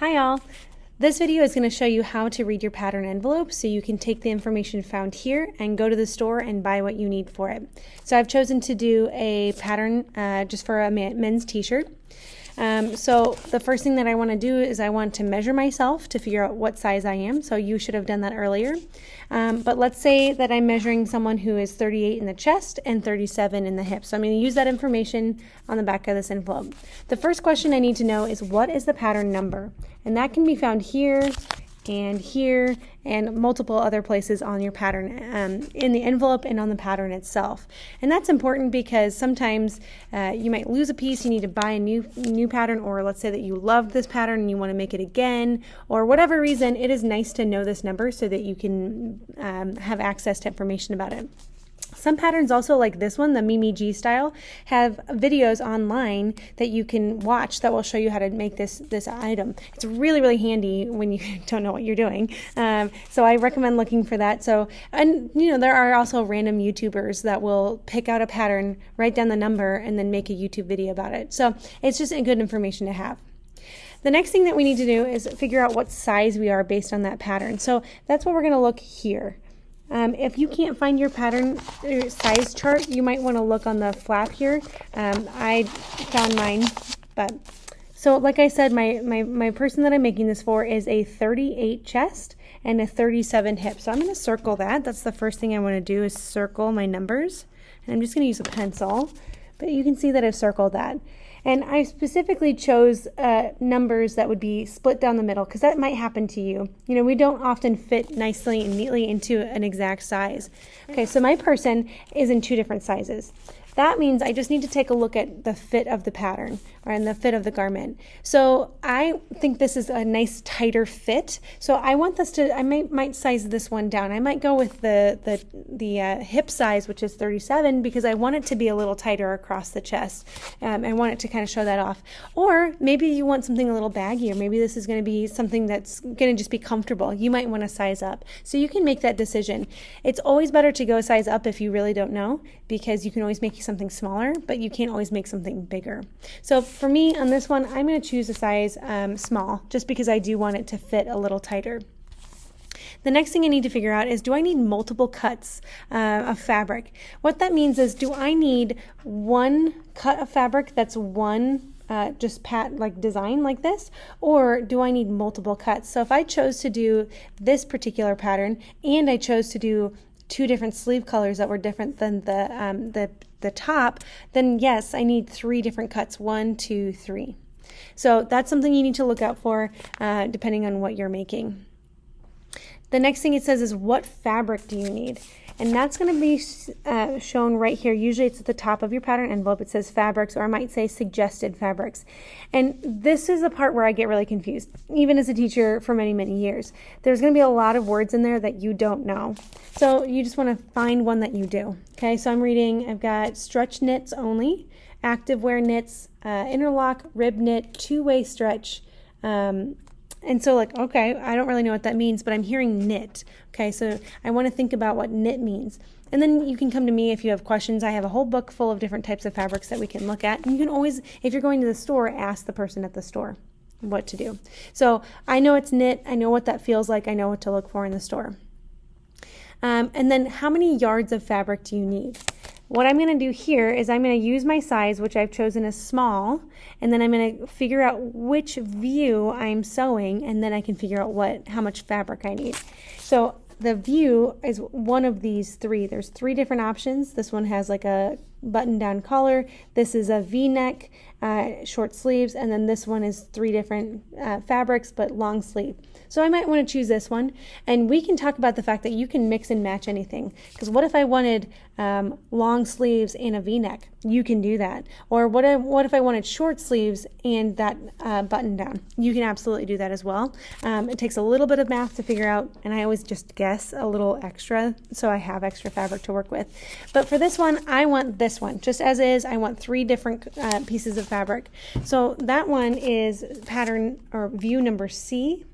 Hi all! This video is going to show you how to read your pattern envelope so you can take the information found here and go to the store and buy what you need for it. So I've chosen to do a pattern just for a men's t-shirt. So the first thing that I want to do is I want to measure myself to figure out what size I am. So you should have done that earlier. But let's say that I'm measuring someone who is 38 in the chest and 37 in the hips. So I'm going to use that information on the back of this envelope. The first question I need to know is, what is the pattern number? And that can be found here and multiple other places on your pattern, in the envelope and on the pattern itself. And that's important because sometimes you might lose a piece, you need to buy a new pattern, or let's say that you loved this pattern and you want to make it again, or whatever reason. It is nice to know this number so that you can have access to information about it. Some patterns also, like this one, the Mimi G style, have videos online that you can watch that will show you how to make this item. It's really, really handy when you don't know what you're doing. So I recommend looking for that. And there are also random YouTubers that will pick out a pattern, write down the number, and then make a YouTube video about it. So it's just good information to have. The next thing that we need to do is figure out what size we are based on that pattern. So that's what we're going to look here. If you can't find your pattern size chart, you might want to look on the flap here. I found mine, so like I said, my person that I'm making this for is a 38 chest and a 37 hip. So I'm going to circle that. That's the first thing I want to do, is circle my numbers. And I'm just going to use a pencil, but you can see that I've circled that. And I specifically chose numbers that would be split down the middle, because that might happen to you. We don't often fit nicely and neatly into an exact size. Okay, so my person is in two different sizes. That means I just need to take a look at the fit of the pattern, and the fit of the garment. So I think this is a nice tighter fit. So I want this to, I might size this one down. I might go with the hip size, which is 37, because I want it to be a little tighter across the chest. I want it to kind of show that off. Or maybe you want something a little baggy, or maybe this is going to be something that's going to just be comfortable. You might want to size up. So you can make that decision. It's always better to go size up if you really don't know, because you can always make something smaller, but you can't always make something bigger. So for me on this one, I'm going to choose a size small, just because I do want it to fit a little tighter. The next thing I need to figure out is, do I need multiple cuts of fabric? What that means is, do I need one cut of fabric that's one just design like this, or do I need multiple cuts? So if I chose to do this particular pattern and I chose to do two different sleeve colors that were different than the top, then yes, I need 3 different cuts, 1, 2, 3. So that's something you need to look out for depending on what you're making. The next thing it says is, what fabric do you need? And that's going to be shown right here. Usually it's at the top of your pattern envelope. It says fabrics, or I might say suggested fabrics. And this is the part where I get really confused, even as a teacher for many, many years. There's going to be a lot of words in there that you don't know. So you just want to find one that you do. Okay, so I'm reading, I've got stretch knits only, active wear knits, interlock, rib knit, two-way stretch, and so okay, I don't really know what that means, but I'm hearing knit. Okay, so I want to think about what knit means. And then you can come to me if you have questions. I have a whole book full of different types of fabrics that we can look at. And you can always, if you're going to the store, ask the person at the store what to do. So I know it's knit. I know what that feels like. I know what to look for in the store. And then, how many yards of fabric do you need? What I'm going to do here is I'm going to use my size, which I've chosen as small, and then I'm going to figure out which view I'm sewing, and then I can figure out how much fabric I need. So the view is one of these 3. There's 3 different options. This one has like a button-down collar. This is a V-neck, short sleeves, and then this one is 3 different fabrics, but long sleeve. So I might want to choose this one, and we can talk about the fact that you can mix and match anything. Because what if I wanted long sleeves and a V-neck? You can do that. Or what if I wanted short sleeves and that button down? You can absolutely do that as well. It takes a little bit of math to figure out, and I always just guess a little extra, so I have extra fabric to work with. But for this one, I want this one. Just as is, I want 3 different pieces of fabric. So that one is pattern, or view number C.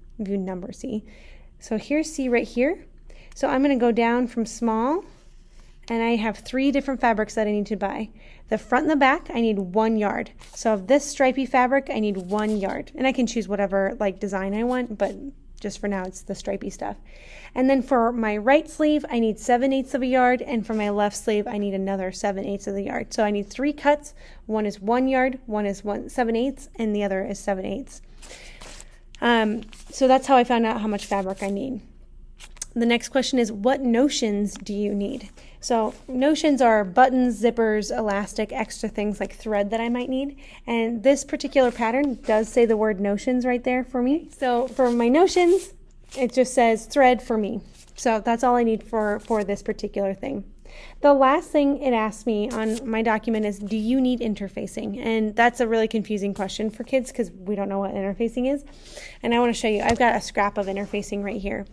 So here's C right here. So I'm going to go down from small, and I have 3 different fabrics that I need to buy. The front and the back, I need 1 yard. So of this stripy fabric, I need 1 yard. And I can choose whatever like design I want, but just for now, it's the stripy stuff. And then for my right sleeve, I need 7/8 of a yard, and for my left sleeve, I need another 7/8 of the yard. So I need 3 cuts. One is 1 yard, one is 7/8, and the other is 7/8. So that's how I found out how much fabric I need. The next question is, what notions do you need? So notions are buttons, zippers, elastic, extra things like thread that I might need. And this particular pattern does say the word notions right there for me. So for my notions, it just says thread for me. So that's all I need for this particular thing. The last thing it asked me on my document is, do you need interfacing? And that's a really confusing question for kids because we don't know what interfacing is. And I want to show you, I've got a scrap of interfacing right here.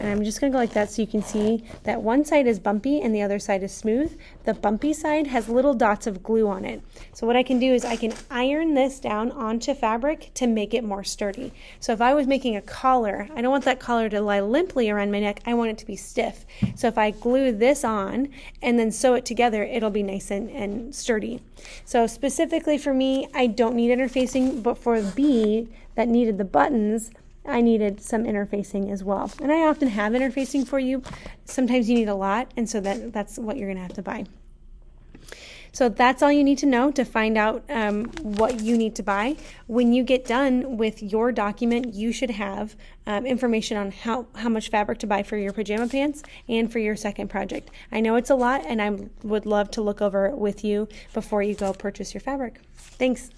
And I'm just going to go like that so you can see that one side is bumpy and the other side is smooth. The bumpy side has little dots of glue on it. So what I can do is I can iron this down onto fabric to make it more sturdy. So if I was making a collar, I don't want that collar to lie limply around my neck. I want it to be stiff. So if I glue this on and then sew it together, it'll be nice and sturdy. So specifically for me, I don't need interfacing, but for B that needed the buttons, I needed some interfacing as well. And I often have interfacing for you. Sometimes you need a lot, and so that's what you're going to have to buy. So that's all you need to know to find out what you need to buy. When you get done with your document, you should have information on how much fabric to buy for your pajama pants and for your second project. I know it's a lot, and I would love to look over it with you before you go purchase your fabric. Thanks.